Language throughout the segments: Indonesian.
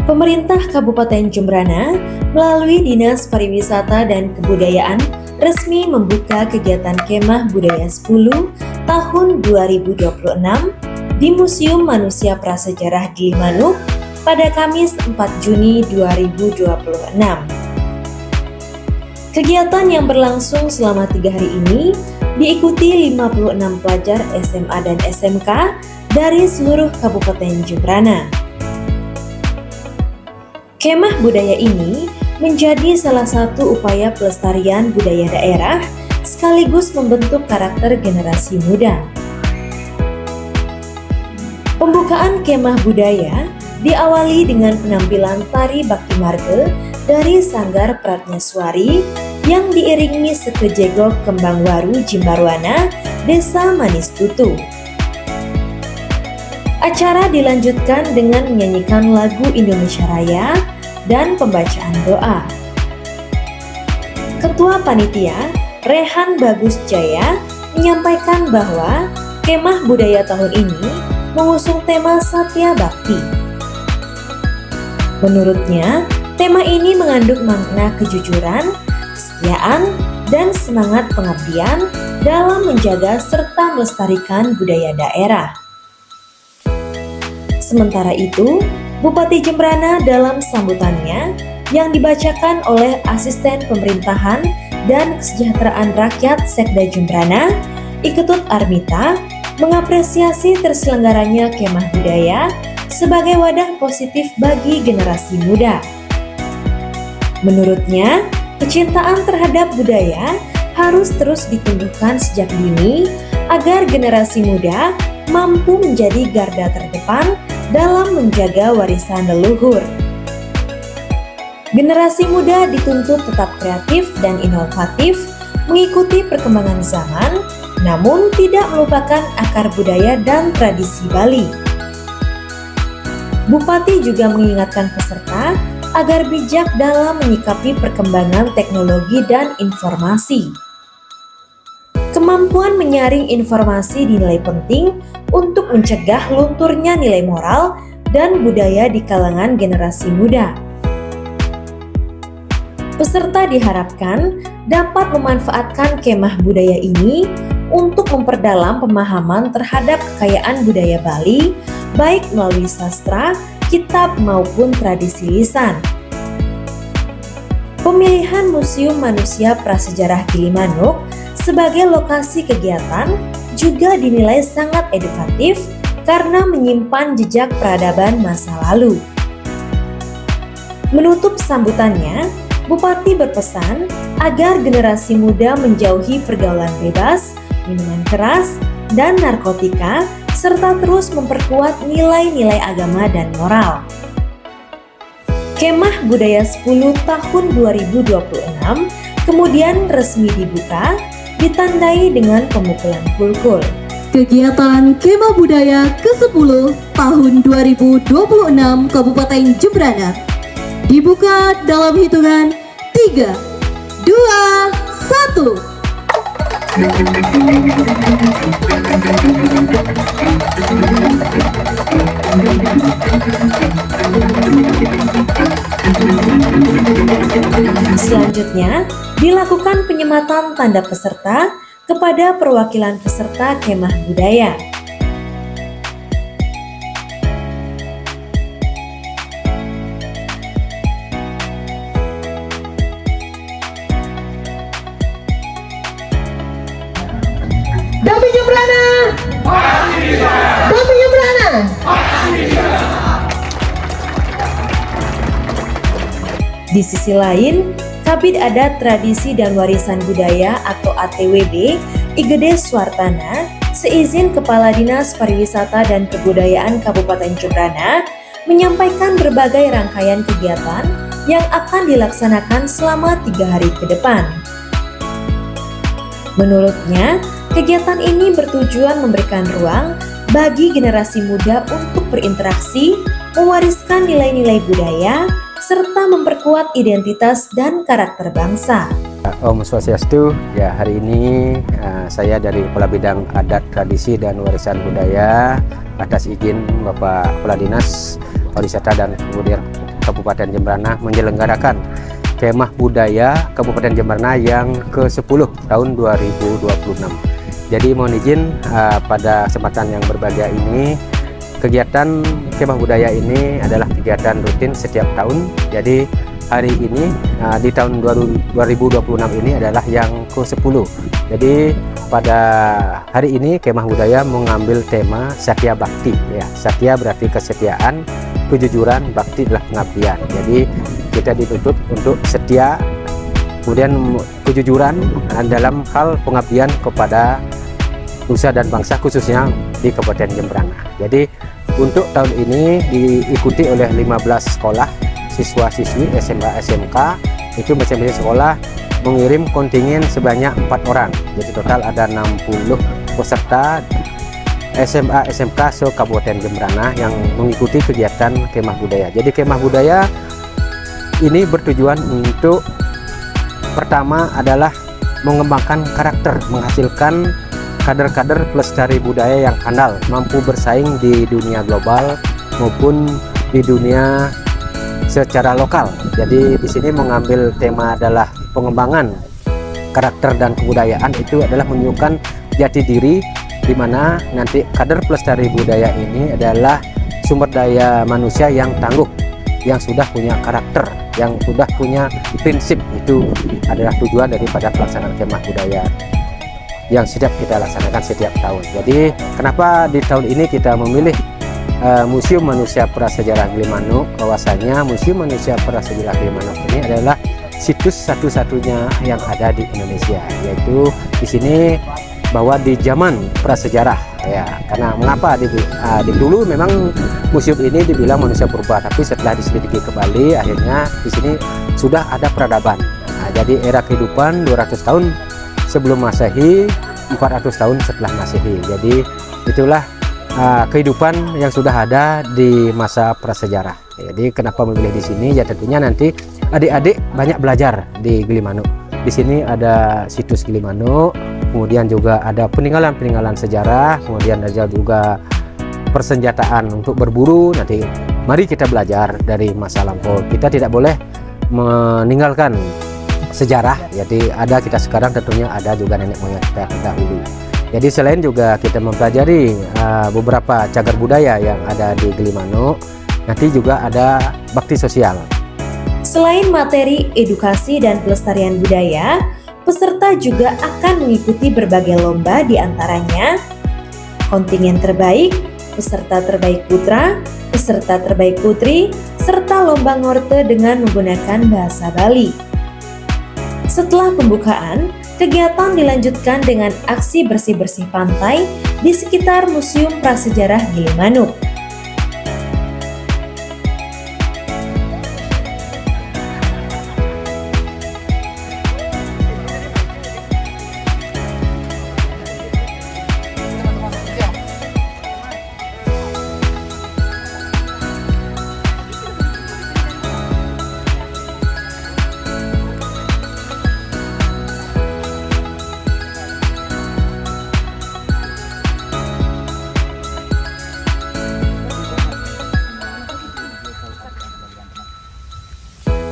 Pemerintah Kabupaten Jembrana melalui Dinas Pariwisata dan Kebudayaan resmi membuka kegiatan Kemah Budaya 10 tahun 2026 di Museum Manusia Prasejarah Gilimanuk pada Kamis 4 Juni 2026. Kegiatan yang berlangsung selama 3 hari ini diikuti 56 pelajar SMA dan SMK dari seluruh Kabupaten Jembrana. Kemah budaya ini menjadi salah satu upaya pelestarian budaya daerah sekaligus membentuk karakter generasi muda. Pembukaan kemah budaya diawali dengan penampilan tari bakti marga dari Sanggar Pratnyaswari yang diiringi sekejegok kembang waru Jimbarwana, Desa Manis Tutu. Acara dilanjutkan dengan menyanyikan lagu Indonesia Raya dan pembacaan doa. Ketua Panitia, Rehan Bagus Jaya, menyampaikan bahwa kemah budaya tahun ini mengusung tema Satya Bakti. Menurutnya, tema ini mengandung makna kejujuran, kesetiaan, dan semangat pengabdian dalam menjaga serta melestarikan budaya daerah. Sementara itu, Bupati Jembrana dalam sambutannya yang dibacakan oleh Asisten Pemerintahan dan Kesejahteraan Rakyat Sekda Jembrana, Iketut Armita, mengapresiasi terselenggaranya kemah budaya sebagai wadah positif bagi generasi muda. Menurutnya, kecintaan terhadap budaya harus terus ditumbuhkan sejak dini agar generasi muda mampu menjadi garda terdepan dalam menjaga warisan leluhur. Generasi muda dituntut tetap kreatif dan inovatif mengikuti perkembangan zaman, namun tidak melupakan akar budaya dan tradisi Bali. Bupati juga mengingatkan peserta agar bijak dalam menyikapi perkembangan teknologi dan informasi. Kemampuan menyaring informasi dinilai penting untuk mencegah lunturnya nilai moral dan budaya di kalangan generasi muda. Peserta diharapkan dapat memanfaatkan kemah budaya ini untuk memperdalam pemahaman terhadap kekayaan budaya Bali, baik melalui sastra, kitab maupun tradisi lisan. Pemilihan Museum Manusia Prasejarah Gilimanuk sebagai lokasi kegiatan juga dinilai sangat edukatif karena menyimpan jejak peradaban masa lalu. Menutup sambutannya, Bupati berpesan agar generasi muda menjauhi pergaulan bebas, minuman keras, dan narkotika, serta terus memperkuat nilai-nilai agama dan moral. Kemah Budaya 10 tahun 2026 kemudian resmi dibuka, ditandai dengan pemukulan kulkul. Kegiatan Kemah Budaya ke-10 tahun 2026 Kabupaten Jembrana dibuka dalam hitungan 3, 2, 1. Selanjutnya, dilakukan penyematan tanda peserta kepada perwakilan peserta kemah budaya. Damai Jembrana! Damai Jembrana! Di sisi lain, Kabid Adat Tradisi dan Warisan Budaya atau ATWB Igede Swartana seizin Kepala Dinas Pariwisata dan Kebudayaan Kabupaten Jembrana menyampaikan berbagai rangkaian kegiatan yang akan dilaksanakan selama 3 hari ke depan. Menurutnya, kegiatan ini bertujuan memberikan ruang bagi generasi muda untuk berinteraksi, mewariskan nilai-nilai budaya, serta memperkuat identitas dan karakter bangsa. Om Swastiastu, ya hari ini saya dari Kepala Bidang Adat Tradisi dan Warisan Budaya atas izin Bapak Kepala Dinas Pariwisata dan Kabupaten Jembrana menyelenggarakan Kemah Budaya Kabupaten Jembrana yang ke-10 tahun 2026. Jadi mohon izin pada kesempatan yang berbahagia ini, kegiatan Kemah Budaya ini adalah kegiatan rutin setiap tahun. Jadi hari ini di tahun 2026 ini adalah yang ke-10. Jadi pada hari ini Kemah Budaya mengambil tema Satya Bakti ya. Satya berarti kesetiaan, kejujuran, bakti adalah pengabdian. Jadi kita dituntut untuk setia, kemudian kejujuran dalam hal pengabdian kepada nusa dan bangsa, khususnya di Kabupaten Jembrana. Jadi untuk tahun ini diikuti oleh 15 sekolah siswa-siswi SMA SMK, itu masing-masing sekolah mengirim kontingen sebanyak 4 orang. Jadi total ada 60 peserta SMA SMK se-Kabupaten Jembrana yang mengikuti kegiatan Kemah Budaya. Jadi Kemah Budaya ini bertujuan untuk pertama adalah mengembangkan karakter, menghasilkan kader-kader pelestari budaya yang handal, mampu bersaing di dunia global maupun di dunia secara lokal. Jadi di sini mengambil tema adalah pengembangan karakter dan kebudayaan, itu adalah menunjukkan jati diri, di mana nanti kader pelestari budaya ini adalah sumber daya manusia yang tangguh, yang sudah punya karakter, yang sudah punya prinsip. Itu adalah tujuan daripada pelaksanaan Kemah Budaya yang setiap kita laksanakan setiap tahun. Jadi kenapa di tahun ini kita memilih Museum Manusia Prasejarah Gilimanuk? Bahwasanya Museum Manusia Prasejarah Gilimanuk ini adalah situs satu-satunya yang ada di Indonesia, yaitu di sini bahwa di zaman prasejarah ya. Karena mengapa dulu memang museum ini dibilang manusia purba, tapi setelah diselidiki kembali akhirnya di sini sudah ada peradaban. Nah, jadi era kehidupan 200 tahun sebelum Masehi, 400 tahun setelah Masehi. Jadi itulah kehidupan yang sudah ada di masa prasejarah. Jadi kenapa memilih di sini? Ya tentunya nanti adik-adik banyak belajar di Gilimanuk. Di sini ada situs Gilimanuk, kemudian juga ada peninggalan-peninggalan sejarah, kemudian ada juga persenjataan untuk berburu. Nanti mari kita belajar dari masa lampau. Kita tidak boleh meninggalkan sejarah. Jadi ada kita sekarang, tentunya ada juga nenek moyang kita dahulu. Jadi selain juga kita mempelajari beberapa cagar budaya yang ada di Gilimanuk, nanti juga ada bakti sosial. Selain materi edukasi dan pelestarian budaya, peserta juga akan mengikuti berbagai lomba, diantaranya kontingen terbaik, peserta terbaik putra, peserta terbaik putri, serta lomba ngorte dengan menggunakan bahasa Bali. Setelah pembukaan, kegiatan dilanjutkan dengan aksi bersih-bersih pantai di sekitar Museum Prasejarah Gilimanuk.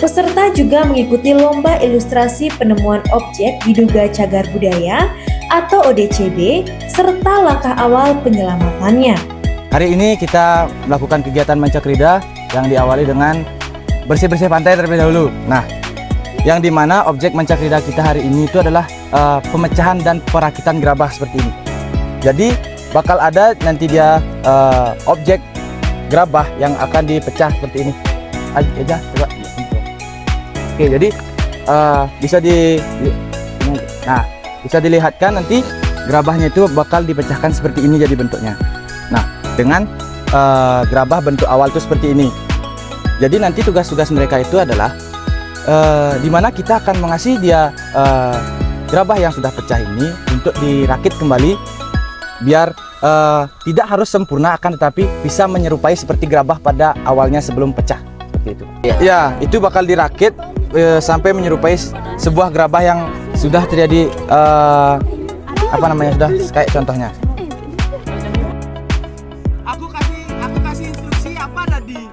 Peserta juga mengikuti lomba ilustrasi penemuan objek diduga cagar budaya atau ODCB serta langkah awal penyelamatannya. Hari ini kita melakukan kegiatan mancakrida yang diawali dengan bersih-bersih pantai terlebih dahulu. Nah, yang dimana objek mancakrida kita hari ini itu adalah pemecahan dan perakitan gerabah seperti ini. Jadi bakal ada nanti dia objek gerabah yang akan dipecah seperti ini. Aja coba. Oke, jadi bisa dilihatkan nanti gerabahnya itu bakal dipecahkan seperti ini jadi bentuknya. Nah, dengan gerabah bentuk awal itu seperti ini. Jadi nanti tugas-tugas mereka itu adalah di mana kita akan mengasih dia gerabah yang sudah pecah ini untuk dirakit kembali biar tidak harus sempurna, akan tetapi bisa menyerupai seperti gerabah pada awalnya sebelum pecah seperti itu. Ya, itu bakal dirakit sampai menyerupai sebuah gerabah yang sudah terjadi sudah kayak contohnya. Aku kasih instruksi apa tadi?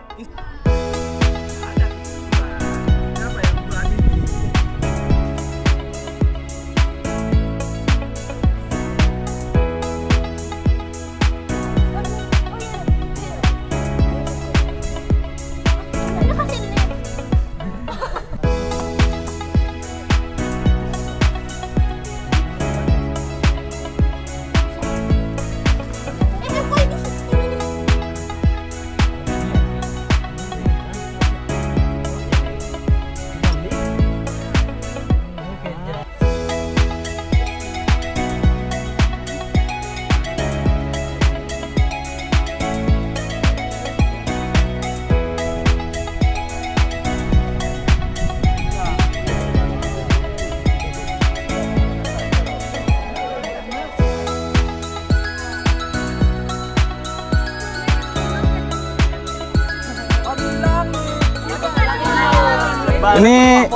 Ini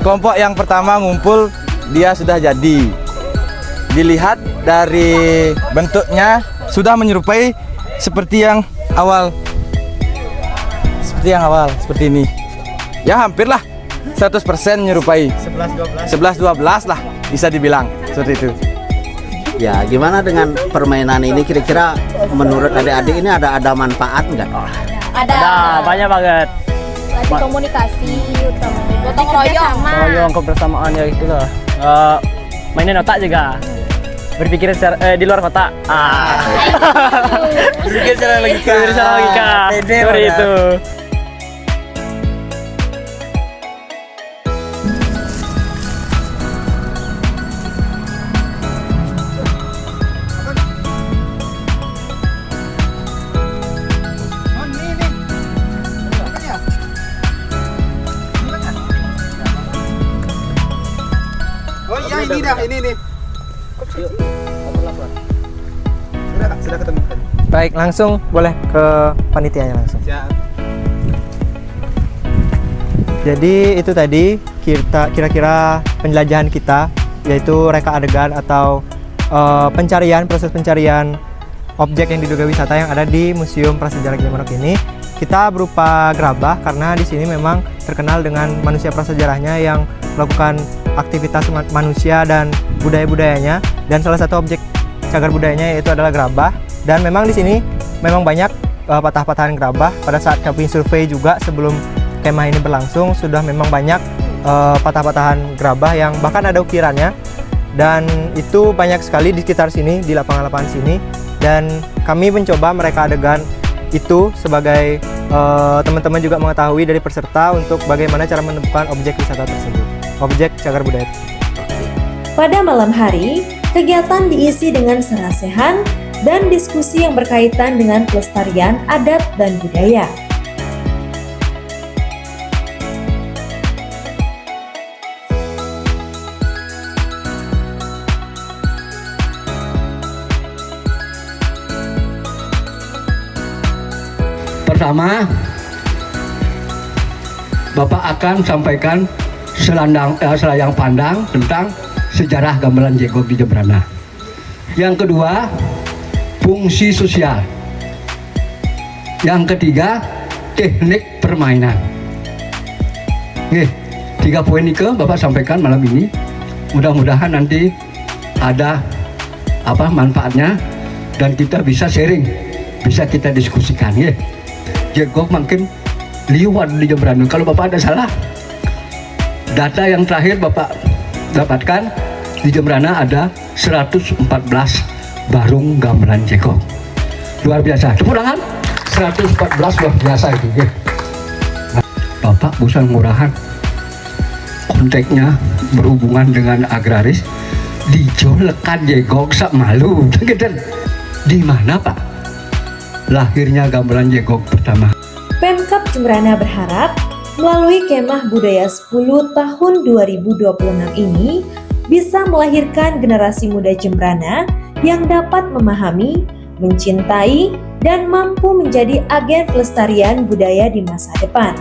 kelompok yang pertama ngumpul, dia sudah jadi. Dilihat dari bentuknya sudah menyerupai seperti yang awal. Seperti ini. Ya hampir lah 100% menyerupai. 11-12 lah bisa dibilang seperti itu. Ya, gimana dengan permainan ini? Kira-kira menurut adik-adik ini ada manfaat nggak? Ada banyak banget. Latih komunikasi, gotong royong, Kebersamaan ya itulah. Mainin otak juga. Berpikir di luar kotak. Berpikir secara logika. Seperti itu. Oh iya, ini nih. Sudah ketemu. Baik, langsung boleh ke panitianya langsung. Jadi itu tadi kira-kira penjelajahan kita, yaitu reka adegan atau proses pencarian objek yang diduga wisata yang ada di Museum Prasejarah Gajah Mada ini. Kita berupa gerabah karena di sini memang terkenal dengan manusia prasejarahnya yang melakukan aktivitas manusia dan budaya-budayanya, dan salah satu objek cagar budayanya yaitu adalah gerabah. Dan memang di sini memang banyak patah-patahan gerabah. Pada saat kami survei juga sebelum kemah ini berlangsung, sudah memang banyak patah-patahan gerabah yang bahkan ada ukirannya, dan itu banyak sekali di sekitar sini, di lapangan-lapangan sini. Dan kami mencoba mereka adegan itu sebagai teman-teman juga mengetahui dari peserta untuk bagaimana cara menemukan objek wisata tersebut, objek cagar budaya. Pada malam hari, kegiatan diisi dengan serasehan dan diskusi yang berkaitan dengan pelestarian adat dan budaya. Pertama, Bapak akan sampaikan selayang pandang tentang sejarah gamelan jegok di Jembrana. Yang kedua, fungsi sosial. Yang ketiga, teknik permainan. Nih, 3 poin ini Bapak sampaikan malam ini. Mudah-mudahan nanti ada manfaatnya dan kita bisa sharing, bisa kita diskusikan ya. Jegok makin liwat di Jembrana. Kalau Bapak ada salah, data yang terakhir Bapak dapatkan di Jembrana ada 114 barung gamelan jegok. Luar biasa. Tepuk tangan. 114 luar biasa itu ya. Nah, Bapak bisa murahan konteksnya berhubungan dengan agraris di Jolekan jegok sak malu. Di mana Pak lahirnya gamelan jegok pertama? Pemkab Jembrana berharap melalui Kemah Budaya 10 tahun 2026 ini bisa melahirkan generasi muda Jembrana yang dapat memahami, mencintai, dan mampu menjadi agen pelestarian budaya di masa depan.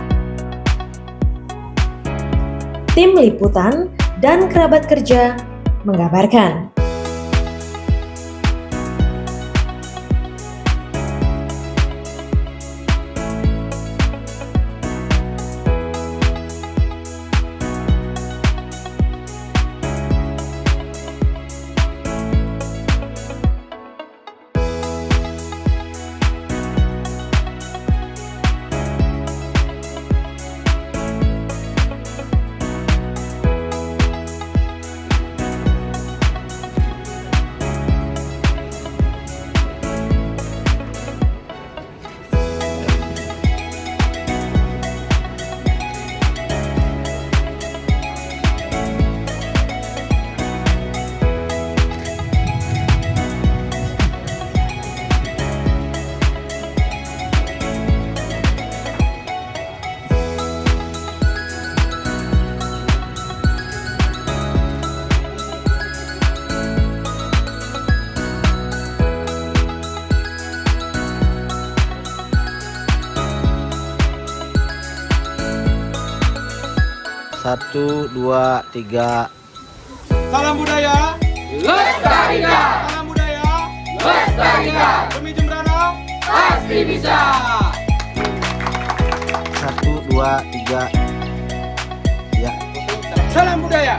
Tim Liputan dan Kerabat Kerja mengabarkan. 1, 2, 3. Salam budaya lestarikan. Salam budaya lestarikan. Demi Jembrana pasti bisa. 1, 2, 3. Ya. Salam budaya